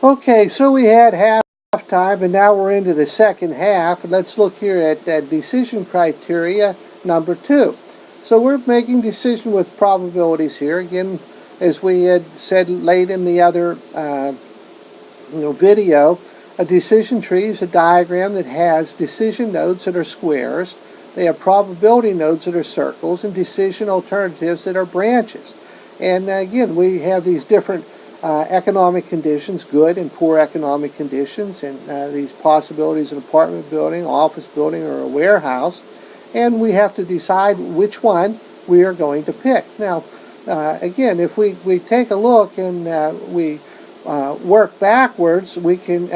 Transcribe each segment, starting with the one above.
Okay, so we had halftime, and now we're into the second half. Let's look here at decision criteria number 2. So we're making decision with probabilities here. Again, as we had said late in the other video, a decision tree is a diagram that has decision nodes that are squares. They have probability nodes that are circles, and decision alternatives that are branches. And again, we have these different economic conditions, good and poor economic conditions, and these possibilities of an apartment building, office building, or a warehouse. And we have to decide which one we are going to pick. Now, again, if we take a look and we work backwards, we can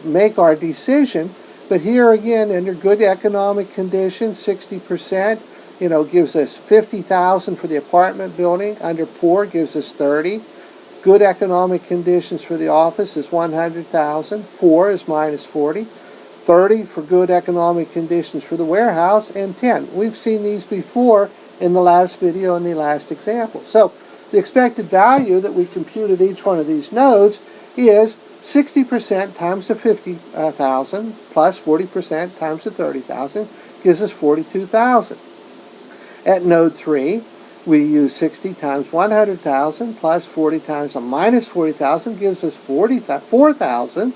make our decision. But here again, under good economic conditions, 60%, gives us $50,000 for the apartment building. Under poor, gives us $30,000. Good economic conditions for the office is $100,000. Poor is minus $40,000. $30,000 for good economic conditions for the warehouse, and $10,000. We've seen these before in the last video and the last example. So the expected value that we computed each one of these nodes is 60% times the 50,000 plus 40% times the 30,000 gives us 42,000. At node 3, we use 60 times 100,000 plus 40 times a minus 40,000 gives us 4,000.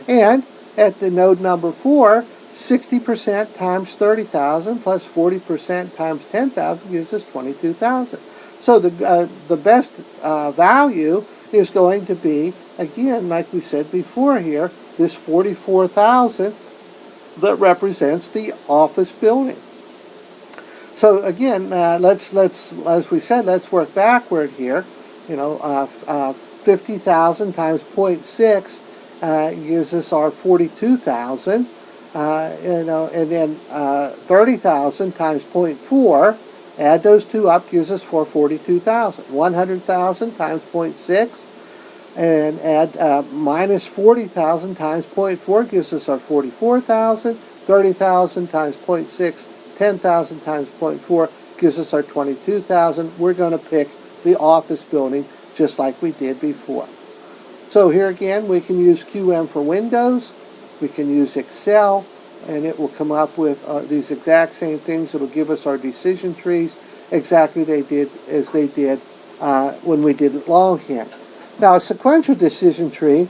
And at the node number 4, 60% times 30,000 plus 40% times 10,000 gives us 22,000. So the best value is going to be, again, like we said before here, this 44,000 that represents the office building. So again, let's as we said, let's work backward here. 50,000 times 0.6 gives us our 42,000. And then 30,000 times 0.4. Add those two up, gives us 42,000. 100,000 times 0.6, and add minus 40,000 times 0.4 gives us our 44,000. 30,000 times 0.6, 10,000 times 0.4 gives us our 22,000. We're going to pick the office building just like we did before. So here again, we can use QM for Windows. We can use Excel, and it will come up with these exact same things. It'll give us our decision trees exactly as they did when we did longhand. Now, a sequential decision tree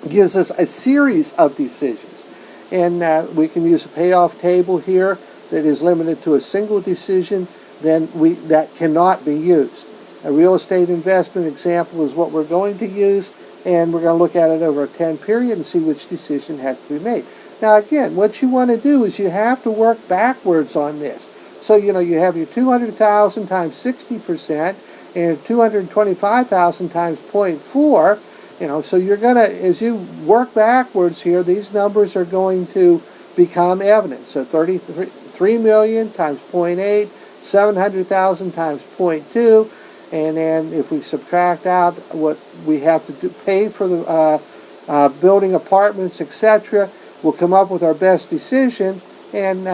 gives us a series of decisions. And we can use a payoff table here that is limited to a single decision. Then that cannot be used. A real estate investment example is what we're going to use, and we're going to look at it over a 10 period and see which decision has to be made. Now again, what you want to do is you have to work backwards on this. So you have your 200,000 times 60% and 225,000 times 0.4. So you're going to, as you work backwards here, these numbers are going to become evident. So 3 million times 0.8, 700,000 times 0.2, and then if we subtract out what we have to pay for the building apartments, etc., we'll come up with our best decision, and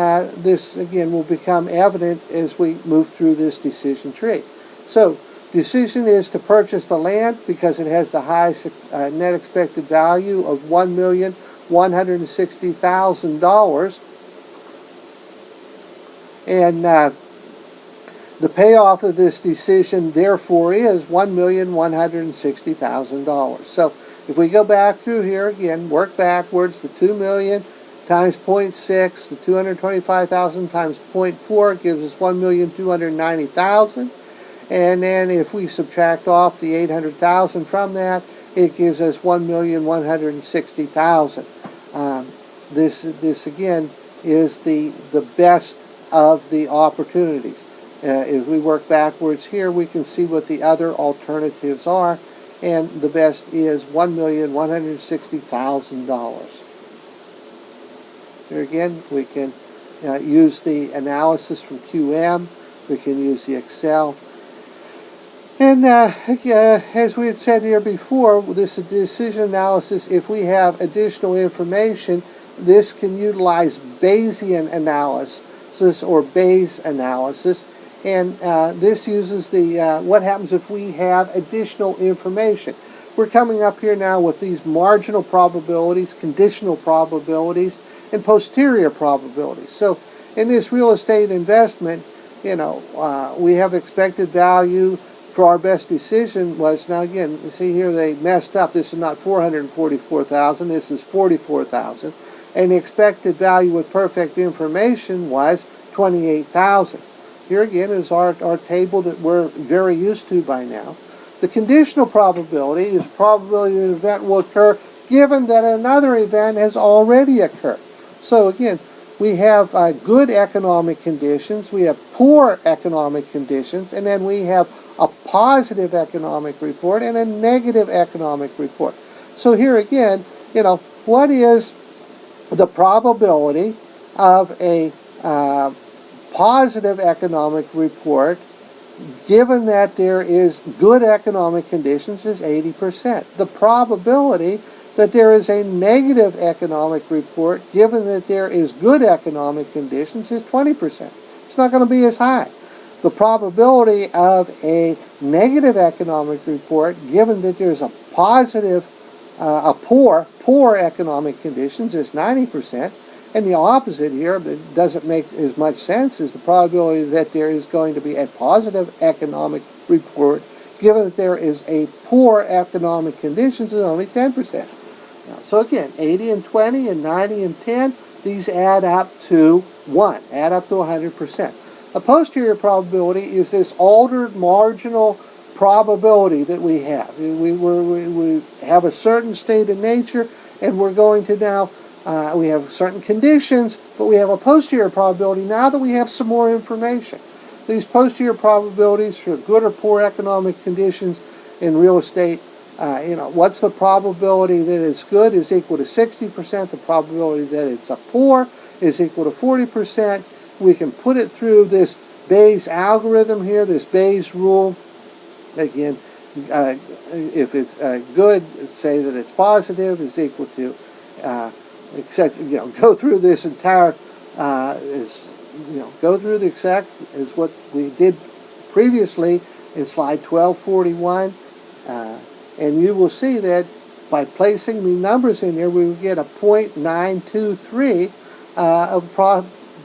this again will become evident as we move through this decision tree. So decision is to purchase the land because it has the highest net expected value of $1,160,000. And the payoff of this decision, therefore, is $1,160,000. So if we go back through here again, work backwards, the 2 million times 0.6, the 225,000 times 0.4 gives us 1,290,000. And then if we subtract off the 800,000 from that, it gives us 1,160,000. This again is the best of the opportunities. If we work backwards here, we can see what the other alternatives are, and the best is $1,160,000. Here again, we can use the analysis from QM. We can use the Excel. And as we had said here before, this decision analysis, if we have additional information, this can utilize Bayesian analysis or Bayes analysis. And this uses the what happens if we have additional information. we're coming up here now with these marginal probabilities, conditional probabilities, and posterior probabilities. So in this real estate investment, we have expected value for our best decision was, now again, you see here they messed up. This is not 444,000, this is 44,000. And the expected value with perfect information was 28,000. Here again is our table that we're very used to by now. The conditional probability is probability that an event will occur given that another event has already occurred. So again, we have good economic conditions, we have poor economic conditions, and then we have a positive economic report and a negative economic report. So here again, what is the probability of a positive economic report given that there is good economic conditions is 80%. The probability that there is a negative economic report given that there is good economic conditions is 20%. It's not going to be as high. The probability of a negative economic report given that there's a positive, poor economic conditions is 90%. And the opposite here, that doesn't make as much sense, is the probability that there is going to be a positive economic report given that there is a poor economic conditions is only 10%. Now, so again, 80 and 20 and 90 and 10, these add up to 1, add up to 100%. A posterior probability is this altered marginal probability that we have. We have a certain state of nature, and we're going to now, we have certain conditions, but we have a posterior probability now that we have some more information. These posterior probabilities for good or poor economic conditions in real estate, what's the probability that it's good is equal to 60%. The probability that it's a poor is equal to 40%. We can put it through this Bayes algorithm here, this Bayes rule. Again, if it's good, say that it's positive is equal to, go through this entire, go through the exact, is what we did previously in slide 1241. And you will see that by placing the numbers in here, we will get a 0.923 of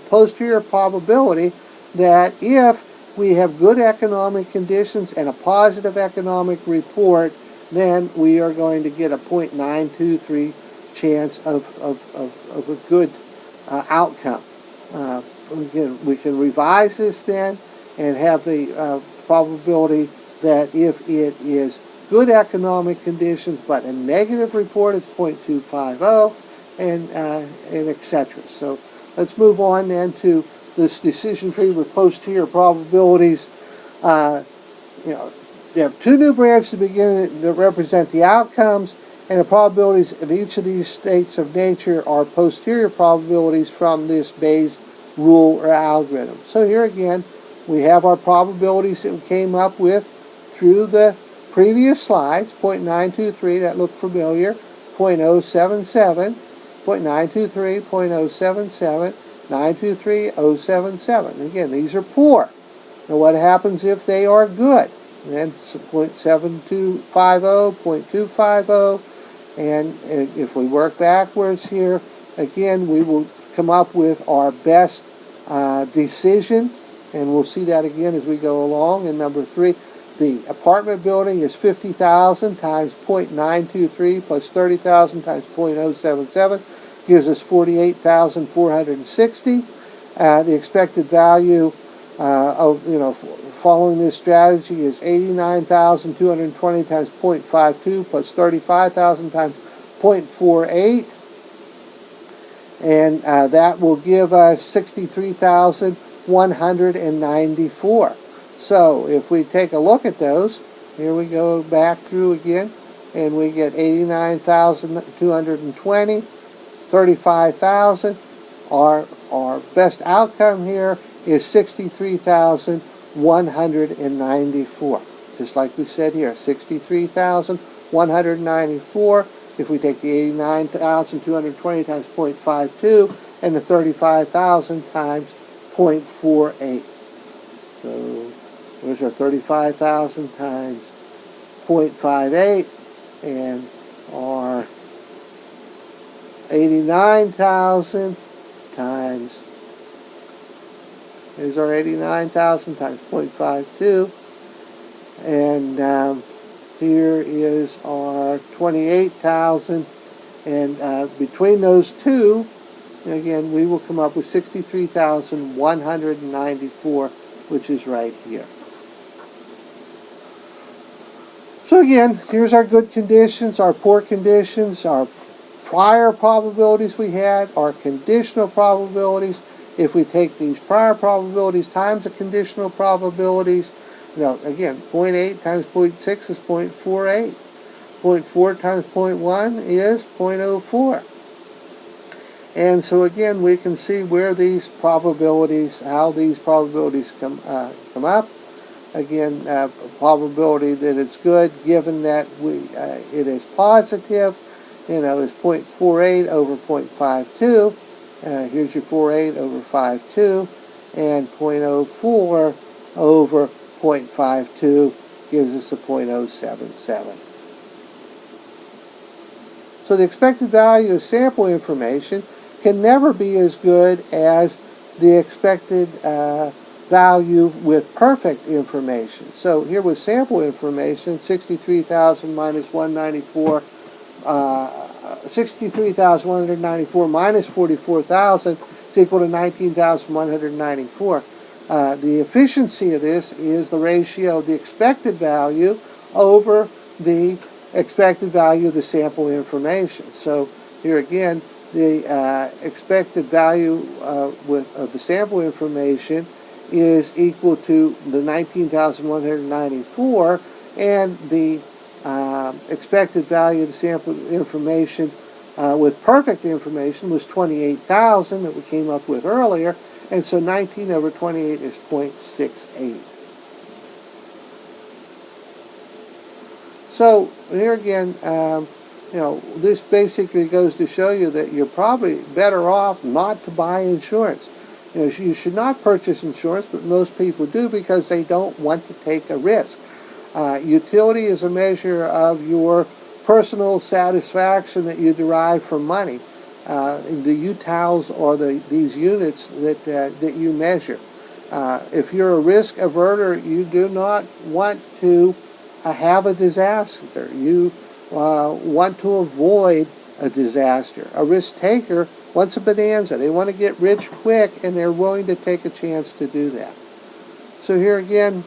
posterior probability that if we have good economic conditions and a positive economic report, then we are going to get a 0.923 chance of a good outcome. We can revise this then and have the probability that if it is good economic conditions but a negative report, it's 0.250 and etc. So let's move on then to this decision tree with posterior probabilities. You have two new branches to begin that represent the outcomes, and the probabilities of each of these states of nature are posterior probabilities from this Bayes rule or algorithm. So here again, we have our probabilities that we came up with through the previous slides. 0.923, that looked familiar. 0.077, 0.923, 0.077, 923, 077. Again, these are poor. Now what happens if they are good? Then 0.7250, 0.250, and if we work backwards here, again, we will come up with our best decision, and we'll see that again as we go along. And number 3, the apartment building is 50,000 times 0.923 plus 30,000 times 0.077 gives us 48,460. The expected value following this strategy is 89,220 times 0.52 plus 35,000 times 0.48. And that will give us 63,194. So if we take a look at those, here we go back through again, and we get 89,220, 35,000. Our best outcome here is 63,194. Just like we said here, 63,194. If we take the 89,220 times 0.52 and the 35,000 times 0.48. So there's our 35,000 times 0.58. and our 89,000 times, here's our 89,000 times 0.52, and here is our 28,000, and between those two, again, we will come up with 63,194, which is right here. So again, here's our good conditions, our poor conditions, our prior probabilities we had, our conditional probabilities. If we take these prior probabilities times the conditional probabilities, again, 0.8 times 0.6 is 0.48. 0.4 times 0.1 is 0.04. And so again, we can see where these probabilities, how these probabilities come up. Again, probability that it's good, given that it is positive, is 0.48 over 0.52. Here's your 48 over 52, and 0.04 over 0.52 gives us a 0.077. So the expected value of sample information can never be as good as the expected value with perfect information. So here with sample information, 63,000 minus 194, 63,194 minus 44,000 is equal to 19,194. The efficiency of this is the ratio of the expected value over the expected value of the sample information. So here again, the expected value of the sample information is equal to the 19,194, and the expected value of the sample information with perfect information was 28,000 that we came up with earlier, and so 19 over 28 is 0.68. So here again, this basically goes to show you that you're probably better off not to buy insurance. You should not purchase insurance, but most people do because they don't want to take a risk. Utility is a measure of your personal satisfaction that you derive from money. The UTALs are these units that you measure. If you're a risk averter, you do not want to have a disaster. You want to avoid a disaster. A risk taker wants a bonanza. They want to get rich quick, and they're willing to take a chance to do that. So here again,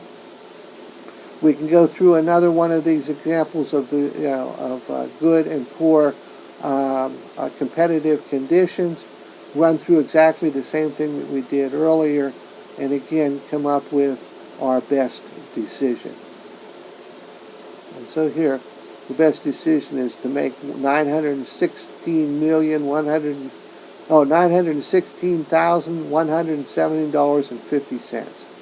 we can go through another one of these examples of good and poor competitive conditions, run through exactly the same thing that we did earlier, and again come up with our best decision. And so here, the best decision is to make $916,170.50.